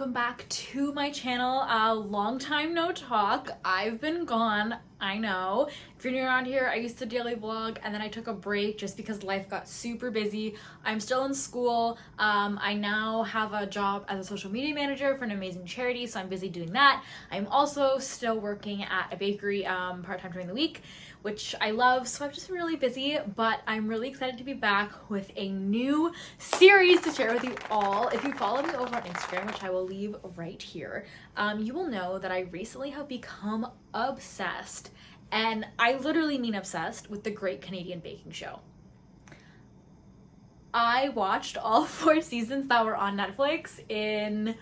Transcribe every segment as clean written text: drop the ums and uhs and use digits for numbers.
welcome back to my channel. Long time no talk. I've been gone, I know. If you're new around here, I used to daily vlog and then I took a break just because life got super busy. I'm still in school. I now have a job as a social media manager for an amazing charity, so I'm busy doing that. I'm also still working at a bakery part-time during the week, which I love, so I've just been really busy, but I'm really excited to be back with a new series to share with you all. If you follow me over on Instagram, which I will leave right here, you will know that I recently have become obsessed, and I literally mean obsessed, with the Great Canadian Baking Show. I watched all 4 seasons that were on Netflix in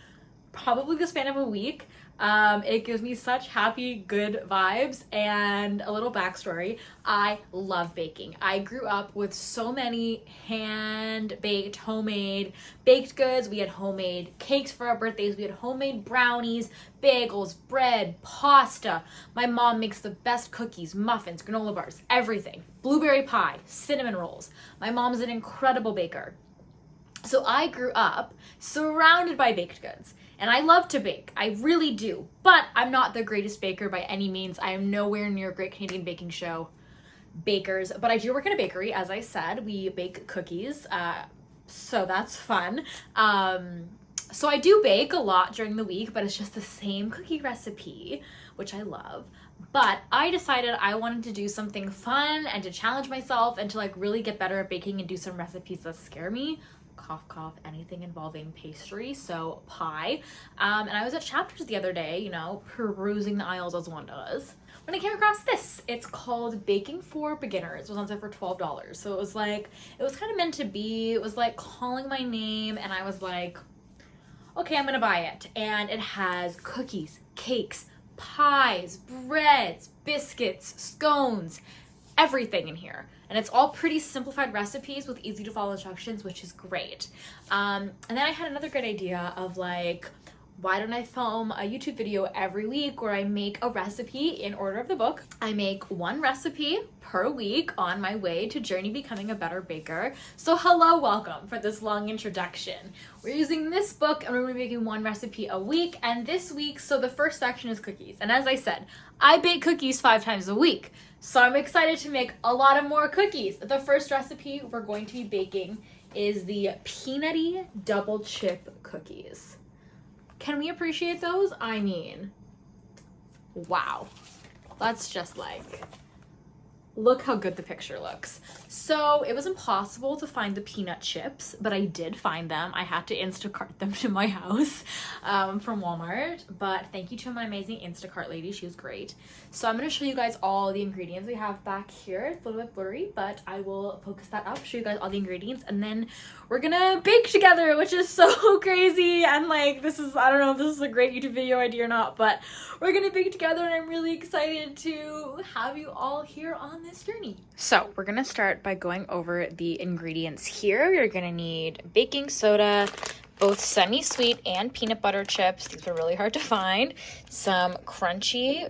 probably the span of a week. It gives me such happy, good vibes. And a little backstory, I love baking. I grew up with so many hand-baked, homemade baked goods. We had homemade cakes for our birthdays. We had homemade brownies, bagels, bread, pasta. My mom makes the best cookies, muffins, granola bars, everything. Blueberry pie, cinnamon rolls. My mom's an incredible baker. So I grew up surrounded by baked goods. And I love to bake, I really do, but I'm not the greatest baker by any means. I am nowhere near Great Canadian Baking Show bakers, but I do work in a bakery. As I said, we bake cookies, so that's fun. So I do bake a lot during the week, but it's just the same cookie recipe, which I love. But I decided I wanted to do something fun and to challenge myself and to like really get better at baking and do some recipes that scare me. Cough, cough, anything involving pastry, so pie. And I was at Chapters the other day, you know, perusing the aisles as one does, when I came across this. It's called Baking for Beginners. It was on sale for $12. So it was like, it was kind of meant to be. It was like calling my name, and I was like, okay, I'm gonna buy it. And it has cookies, cakes, pies, breads, biscuits, scones, everything in here. And it's all pretty simplified recipes with easy to follow instructions, which is great. And then I had another great idea of like, why don't I film a YouTube video every week where I make a recipe in order of the book. I make 1 recipe per week on my way to journey becoming a better baker. So hello, welcome for this long introduction. We're using this book and we're gonna be making 1 recipe a week. And this week, so the first section is cookies. And as I said, I bake cookies 5 times a week. So I'm excited to make a lot of more cookies. The first recipe we're going to be baking is the peanutty double chip cookies. Can we appreciate those? I mean, wow. That's just like, look how good the picture looks. So it was impossible to find the peanut chips, but I did find them. I had to Instacart them to my house from Walmart, but thank you to my amazing Instacart lady. She was great. So I'm gonna show you guys all the ingredients we have back here. It's a little bit blurry, but I will focus that up, show you guys all the ingredients, and then we're gonna bake together, which is so crazy. And like, this is, I don't know if this is a great YouTube video idea or not, but we're gonna bake together and I'm really excited to have you all here on this journey. So we're gonna start by going over the ingredients here. You're gonna need baking soda, both semi-sweet and peanut butter chips. These were really hard to find. Some crunchy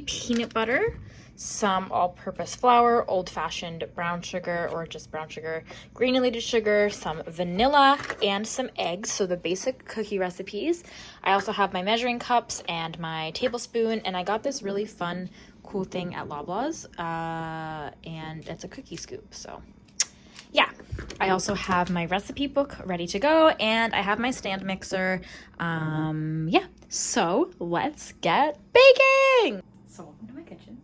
peanut butter, some all-purpose flour, old-fashioned brown sugar or just brown sugar, granulated sugar, some vanilla, and some eggs. So the basic cookie recipes. I also have my measuring cups and my tablespoon, and I got this really fun, cool thing at Loblaws, and it's a cookie scoop. So yeah, I also have my recipe book ready to go, and I have my stand mixer. Yeah, so let's get baking. So welcome to my kitchen.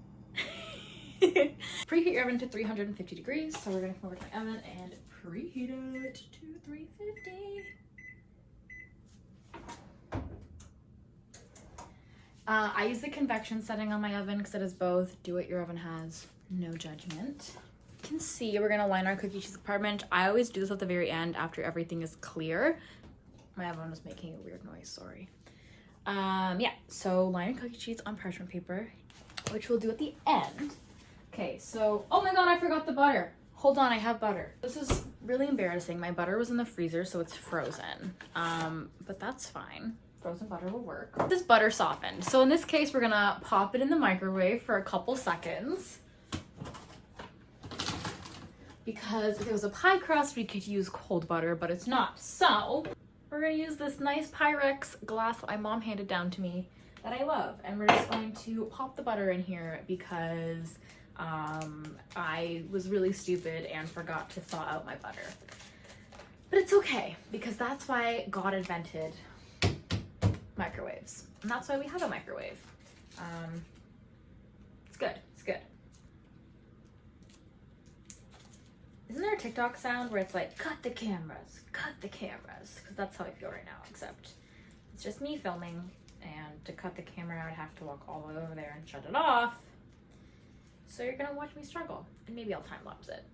Preheat your oven to 350 degrees. So we're gonna come over to my oven and preheat it to 350. I use the convection setting on my oven because it is both. Do what your oven has, no judgment. You can see we're gonna line our cookie cheese compartment. I always do this at the very end after everything is clear. My oven was making a weird noise, sorry. Yeah, so line your cookie cheese on parchment paper, which we'll do at the end. Okay, so, oh my god, I forgot the butter. Hold on, I have butter. This is really embarrassing. My butter was in the freezer, so it's frozen. But that's fine. Frozen butter will work. This butter softened. So in this case, we're gonna pop it in the microwave for a couple seconds. Because if it was a pie crust, we could use cold butter, but it's not. So we're gonna use this nice Pyrex glass that my mom handed down to me that I love. And we're just going to pop the butter in here because I was really stupid and forgot to thaw out my butter. But it's okay, because that's why God invented microwaves. And that's why we have a microwave. It's good, it's good. Isn't there a TikTok sound where it's like, cut the cameras, cut the cameras? Because that's how I feel right now, except it's just me filming, and to cut the camera, I would have to walk all the way over there and shut it off. So you're gonna watch me struggle, and maybe I'll time lapse it.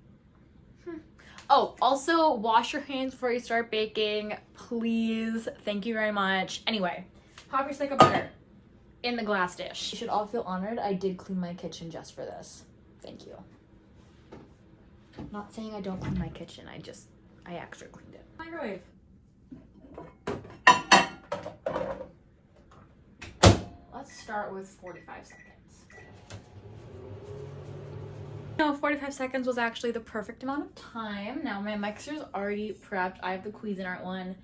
Oh, also wash your hands before you start baking, please. Thank you very much. Anyway, pop your stick of butter in the glass dish. You should all feel honored. I did clean my kitchen just for this. Thank you. I'm not saying I don't clean my kitchen. I extra cleaned it. Microwave. Let's start with 45 seconds. No, 45 seconds was actually the perfect amount of time. Now my mixer's already prepped. I have the Cuisinart one.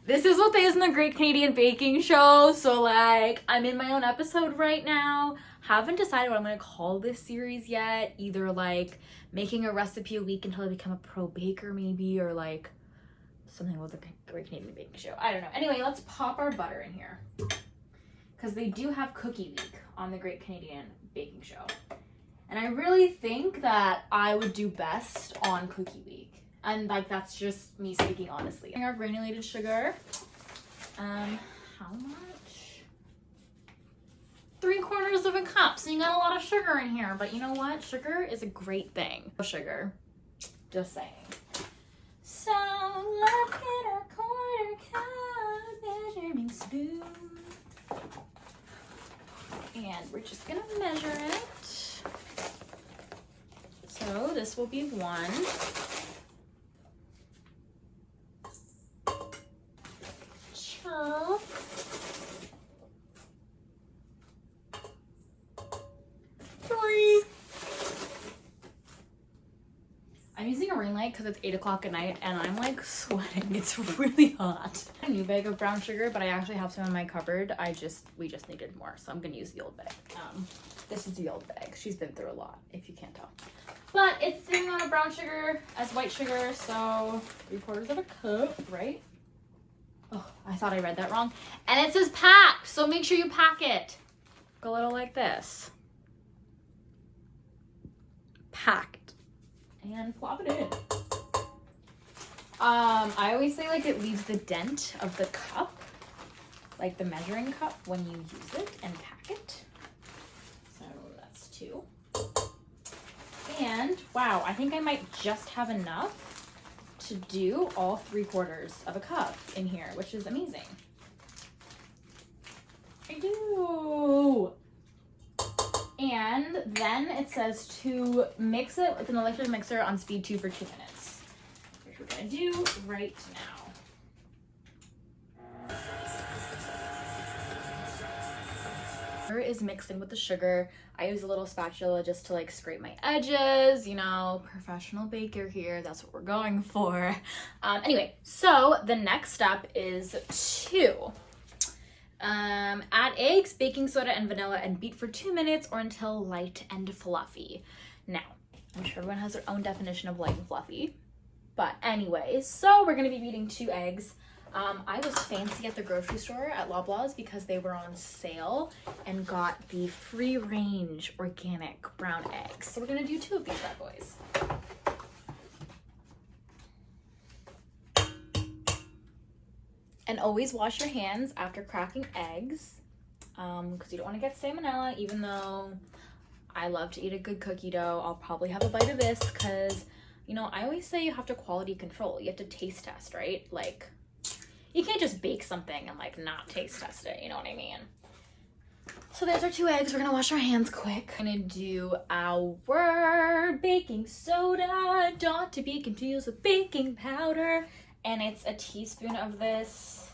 This is what they use in the Great Canadian Baking Show. So like, I'm in my own episode right now. Haven't decided what I'm gonna call this series yet. Either like making a recipe a week until I become a pro baker maybe, or like something with the Great Canadian Baking Show. I don't know. Anyway, let's pop our butter in here. Because they do have Cookie Week on the Great Canadian Baking Show. And I really think that I would do best on Cookie Week. And like, that's just me speaking honestly. Our granulated sugar. How much? 3/4 of a cup. So you got a lot of sugar in here. But you know what? Sugar is a great thing. Sugar. Just saying. So let's get our 1/4 cup measuring spoon. And we're just gonna measure it. So this will be 1. Chop. 3. I'm using a ring light because it's 8 o'clock at night and I'm like sweating. It's really hot. A new bag of brown sugar, but I actually have some in my cupboard. We just needed more, so I'm gonna use the old bag. This is the old bag. She's been through a lot, if you can't tell. But it's the same amount of brown sugar as white sugar, so 3/4 of a cup, right? Oh, I thought I read that wrong. And it says pack, so make sure you pack it. Go a little like this. Packed. And plop it in. I always say like it leaves the dent of the cup, like the measuring cup, when you use it and pack it. So that's 2. And wow, I think I might just have enough to do all 3/4 of a cup in here, which is amazing. I do. And then it says to mix it with an electric mixer on speed 2 for 2 minutes, which we're gonna do right now. Is mixed in with the sugar. I use a little spatula just to like scrape my edges, you know, professional baker here, that's what we're going for. Anyway, so the next step is to add eggs, baking soda, and vanilla and beat for 2 minutes or until light and fluffy. Now, I'm sure everyone has their own definition of light and fluffy, but anyways, so we're gonna be beating 2 eggs. I was fancy at the grocery store at Loblaws because they were on sale and got the free range organic brown eggs. So we're gonna do 2 of these bad boys. And always wash your hands after cracking eggs because you don't want to get salmonella, even though I love to eat a good cookie dough. I'll probably have a bite of this because, you know, I always say you have to quality control. You have to taste test, right? Like, you can't just bake something and like not taste test it, you know what I mean? So there's our 2 eggs. We're gonna wash our hands quick. I'm gonna do our baking soda, not to be confused with baking powder. And it's a teaspoon of this.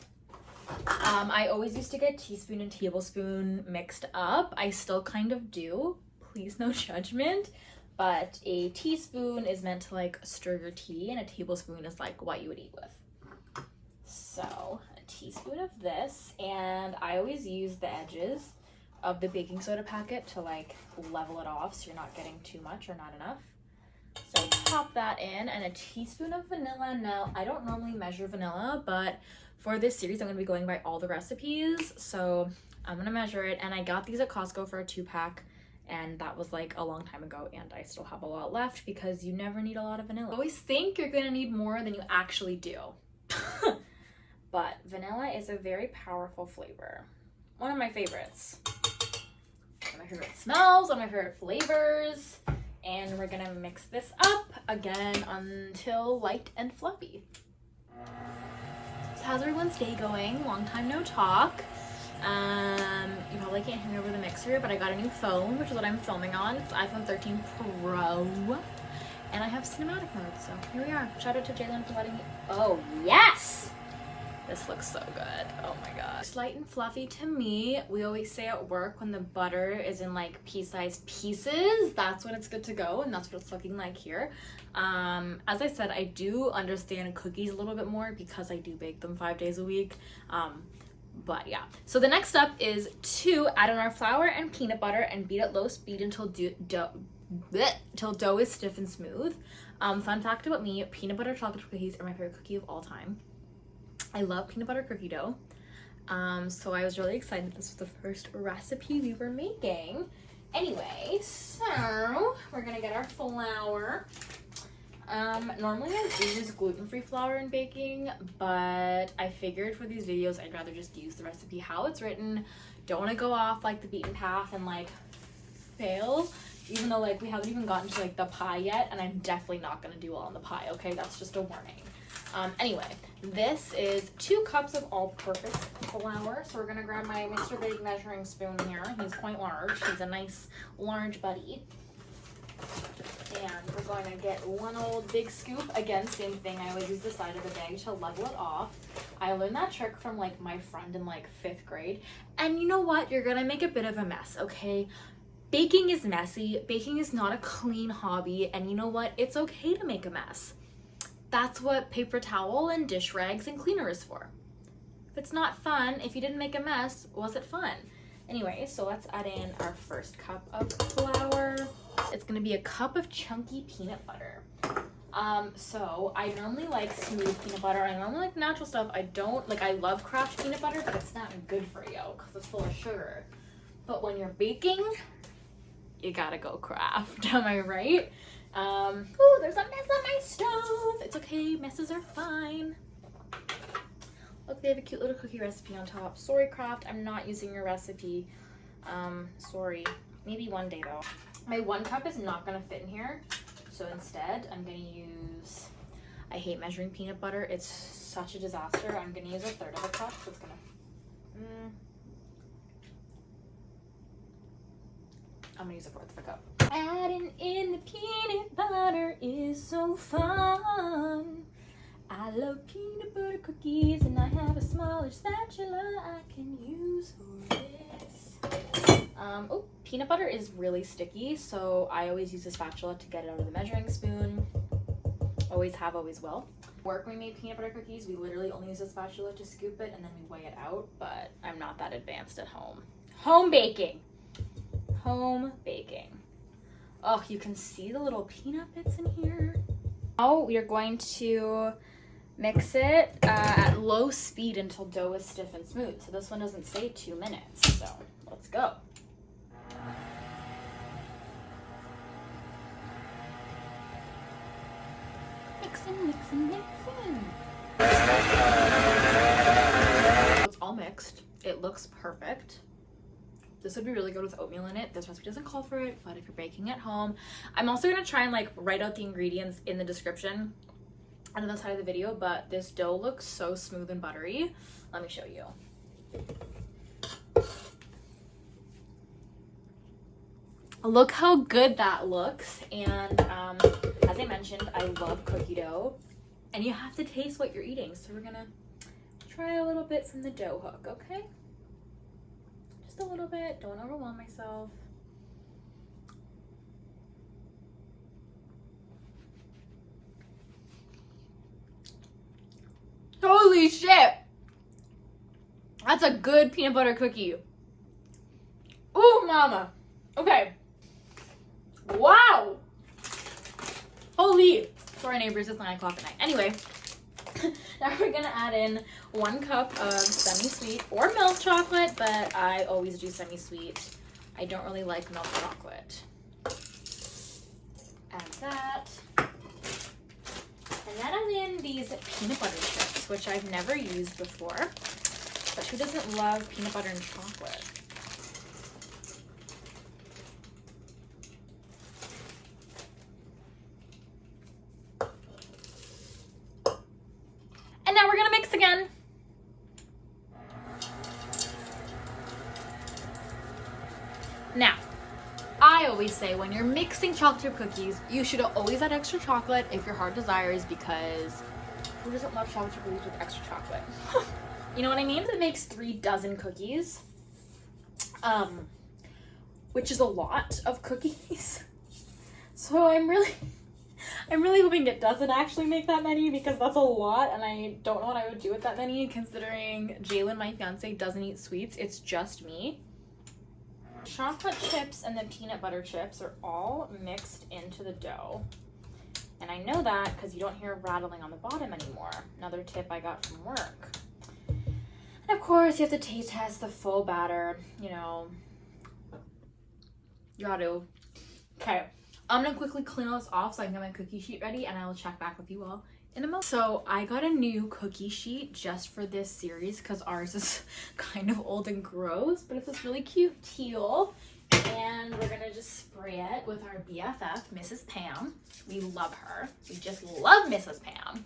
I always used to get teaspoon and tablespoon mixed up. I still kind of do. Please, no judgment. But a teaspoon is meant to like stir your tea, and a tablespoon is like what you would eat with. So teaspoon of this, and I always use the edges of the baking soda packet to like level it off so you're not getting too much or not enough. So pop that in, and a teaspoon of vanilla. Now, I don't normally measure vanilla, but for this series, I'm gonna be going by all the recipes. So I'm gonna measure it, and I got these at Costco for a 2-pack, and that was like a long time ago, and I still have a lot left because you never need a lot of vanilla. You always think you're gonna need more than you actually do. But vanilla is a very powerful flavor. One of my favorites. One of my favorite smells, one of my favorite flavors. And we're gonna mix this up again until light and fluffy. So how's everyone's day going? Long time no talk. You probably can't hear me over the mixer, but I got a new phone, which is what I'm filming on. It's iPhone 13 Pro. And I have cinematic mode, so here we are. Shout out to Jalen for letting me. Oh, yes! This looks so good. Oh my gosh. It's light and fluffy to me. We always say at work when the butter is in like pea-sized pieces, that's when it's good to go, and that's what it's looking like here. As I said, I do understand cookies a little bit more because I do bake them 5 days a week. But yeah. So the next step is to add in our flour and peanut butter and beat at low speed until dough is stiff and smooth. Fun fact about me, peanut butter chocolate cookies are my favorite cookie of all time. I love peanut butter cookie dough. So I was really excited this was the first recipe we were making. Anyway, so we're gonna get our flour. Normally I use gluten-free flour in baking, but I figured for these videos I'd rather just use the recipe how it's written. Don't want to go off like the beaten path and like fail, even though like we haven't even gotten to like the pie yet, and I'm definitely not gonna do well on the pie, okay? That's just a warning. Anyway, this is 2 cups of all-purpose flour. So we're gonna grab my Mr. Big measuring spoon here. He's quite large. He's a nice large buddy. And we're going to get 1 old big scoop. Again, same thing. I always use the side of the bag to level it off. I learned that trick from like my friend in like 5th grade. And you know what? You're gonna make a bit of a mess, okay? Baking is messy. Baking is not a clean hobby. And you know what? It's okay to make a mess. That's what paper towel and dish rags and cleaner is for. If it's not fun, if you didn't make a mess, was it fun? Anyway, so let's add in our first cup of flour. It's gonna be a cup of chunky peanut butter. So I normally like smooth peanut butter. I normally like natural stuff. I don't, like I love Kraft peanut butter, but it's not good for you because it's full of sugar. But when you're baking, you gotta go Kraft, am I right? Ooh, there's a mess on my stove. It's okay, messes are fine. Look, they have a cute little cookie recipe on top. Sorry, Kraft, I'm not using your recipe. Sorry. Maybe one day though. My 1 cup is not gonna fit in here, so instead I'm gonna use, I hate measuring peanut butter. It's such a disaster. I'm gonna use 1/3 of a cup, so it's gonna, I'm gonna use 1/4 of a cup. Adding in the peanut butter is so fun. I love peanut butter cookies, and I have a smaller spatula I can use for this. Oh, peanut butter is really sticky, so I always use a spatula to get it out of the measuring spoon. Always have, always will. Work, we made peanut butter cookies. We literally only use a spatula to scoop it, and then we weigh it out, but I'm not that advanced at home. Home baking. Home baking. Oh, you can see the little peanut bits in here. Now we are going to mix it at low speed until dough is stiff and smooth. So this one doesn't say 2 minutes, so let's go. Mixing, mixing, mixing. It's all mixed. It looks perfect. This would be really good with oatmeal in it. This recipe doesn't call for it, but if you're baking at home, I'm also gonna try and like write out the ingredients in the description on the side of the video, but this dough looks so smooth and buttery. Let me show you. Look how good that looks. And as I mentioned, I love cookie dough, and you have to taste what you're eating. So we're gonna try a little bit from the dough hook, okay? Just a little bit, don't overwhelm myself. Holy shit! That's a good peanut butter cookie. Ooh, mama. Okay. Wow. Holy. Sorry, neighbors, it's 9 o'clock at night. Anyway, now we're gonna add in 1 cup of semi-sweet or milk chocolate, but I always do semi-sweet. I don't really like milk chocolate. Add that. And then add in these peanut butter chips, which I've never used before. But who doesn't love peanut butter and chocolate? And now we're gonna mix again. Now, I always say when you're mixing chocolate chip cookies, you should always add extra chocolate if your heart desires, because who doesn't love chocolate chip cookies with extra chocolate? You know what I mean? It makes 3 dozen cookies, which is a lot of cookies. So I'm really hoping it doesn't actually make that many, because that's a lot, and I don't know what I would do with that many, considering Jalen, my fiance, doesn't eat sweets. It's just me. Chocolate chips and the peanut butter chips are all mixed into the dough. And I know that because you don't hear rattling on the bottom anymore. Another tip I got from work. And of course, you have to taste test the full batter, you know. You gotta. Okay, I'm gonna quickly clean all this off so I can get my cookie sheet ready, and I will check back with you all in a moment. So I got a new cookie sheet just for this series because ours is kind of old and gross, but it's this really cute teal. And we're gonna just spray it with our BFF, Mrs. Pam. We love her. We just love Mrs. Pam.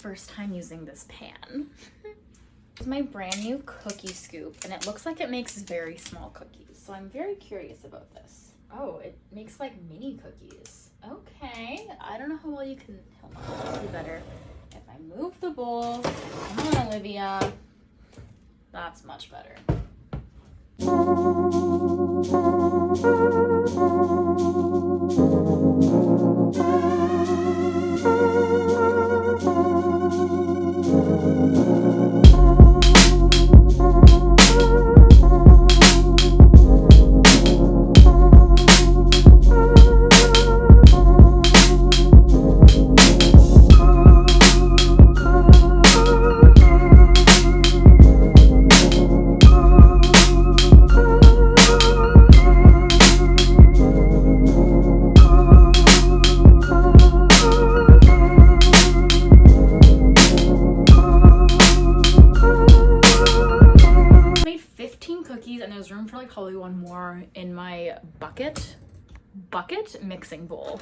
First time using this pan. This is my brand new cookie scoop, and it looks like it makes very small cookies. So I'm very curious about this. Oh, it makes like mini cookies. Okay, I don't know how well you can, hold on, it'll be better if I move the bowl. Come on, Olivia. That's much better. And there's room for like probably 1 more in my bucket mixing bowl.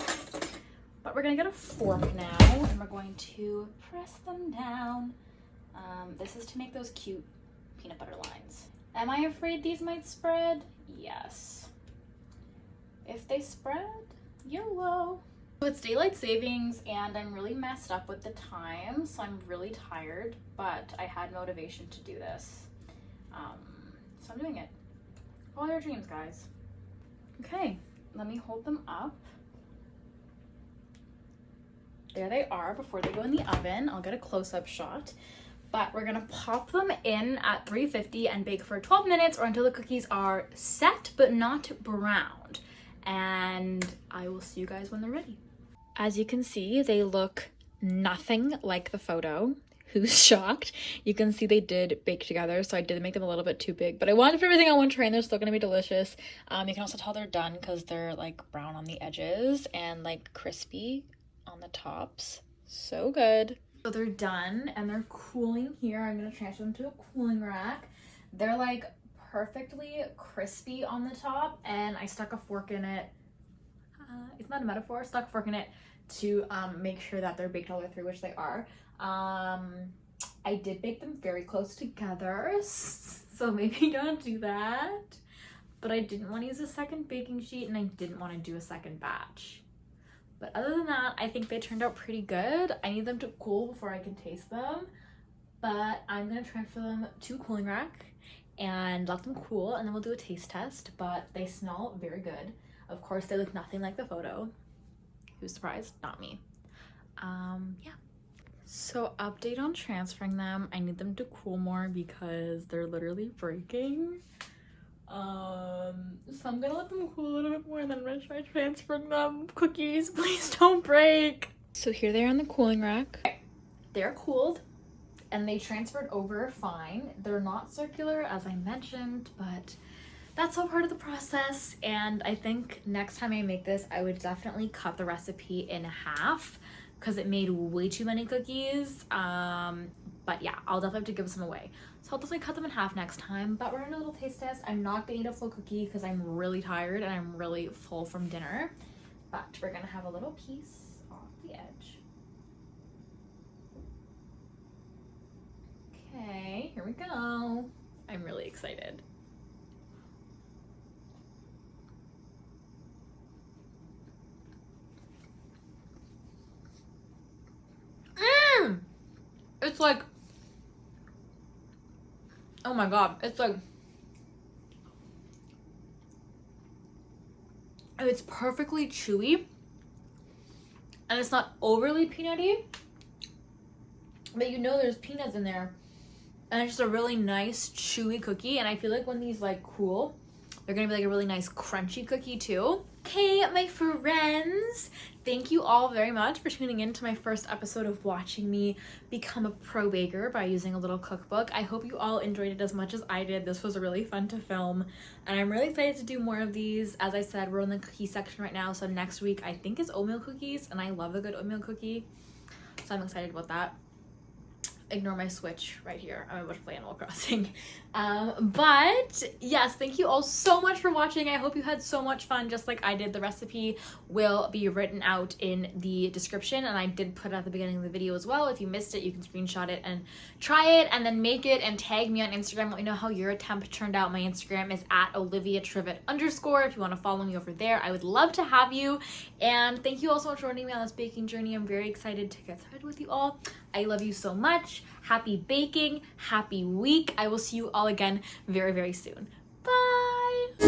But we're gonna get a fork now, and we're going to press them down. This is to make those cute peanut butter lines. Am I afraid these might spread? Yes. If they spread, YOLO. So it's daylight savings, and I'm really messed up with the time, so I'm really tired, but I had motivation to do this. So I'm doing it. Follow your dreams, guys. Okay, let me hold them up. There they are before they go in the oven. I'll get a close-up shot. But we're gonna pop them in at 350 and bake for 12 minutes, or until the cookies are set but not browned. And I will see you guys when they're ready. As you can see, they look nothing like the photo. Who's shocked? You can see they did bake together, so I did make them a little bit too big, but I wanted everything on one tray, and they're still gonna be delicious. You can also tell they're done because they're like brown on the edges and like crispy on the tops. So good. So they're done and they're cooling here. I'm gonna transfer them to a cooling rack. They're like perfectly crispy on the top, and I stuck a fork in it. It's not a metaphor. Stuck a fork in it to make sure that they're baked all the way through, which they are. I did bake them very close together, so maybe don't do that. But I didn't want to use a second baking sheet, and I didn't want to do a second batch. But other than that, I think they turned out pretty good. I need them to cool before I can taste them, but I'm gonna transfer them to a cooling rack and let them cool, and then we'll do a taste test. But they smell very good. Of course, they look nothing like the photo. Who's surprised? Not me. Yeah. So update on transferring them. I need them to cool more because they're literally breaking. So I'm gonna let them cool a little bit more and then I'm gonna try transferring them. Cookies, please don't break. So here they are on the cooling rack. Okay. They're cooled and they transferred over fine. They're not circular as I mentioned, but that's all part of the process. And I think next time I make this, I would definitely cut the recipe in half because it made way too many cookies. But yeah, I'll definitely have to give some away. So I'll definitely cut them in half next time, but we're gonna do a little taste test. I'm not gonna eat a full cookie because I'm really tired and I'm really full from dinner, but we're gonna have a little piece off the edge. Okay, here we go. I'm really excited. It's like, oh my god, it's like, it's perfectly chewy and it's not overly peanutty, but you know there's peanuts in there and it's just a really nice chewy cookie. And I feel like when these like cool, they're gonna be like a really nice crunchy cookie too. Okay, my friends, thank you all very much for tuning in to my first episode of watching me become a pro baker by using a little cookbook. I hope you all enjoyed it as much as I did. This was really fun to film and I'm really excited to do more of these. As I said, we're in the cookie section right now, so next week I think is oatmeal cookies and I love a good oatmeal cookie, so I'm excited about that. Ignore my switch right here. I'm about to play Animal Crossing. But yes, thank you all so much for watching. I hope you had so much fun just like I did. The recipe will be written out in the description and I did put it at the beginning of the video as well. If you missed it, you can screenshot it and try it and then make it and tag me on Instagram. Let me know how your attempt turned out. My Instagram is @OliviaTrivet_. If you want to follow me over there, I would love to have you. And thank you all so much for joining me on this baking journey. I'm very excited to get started with you all. I love you so much. Happy baking, happy week. I will see you all again very, very soon. Bye.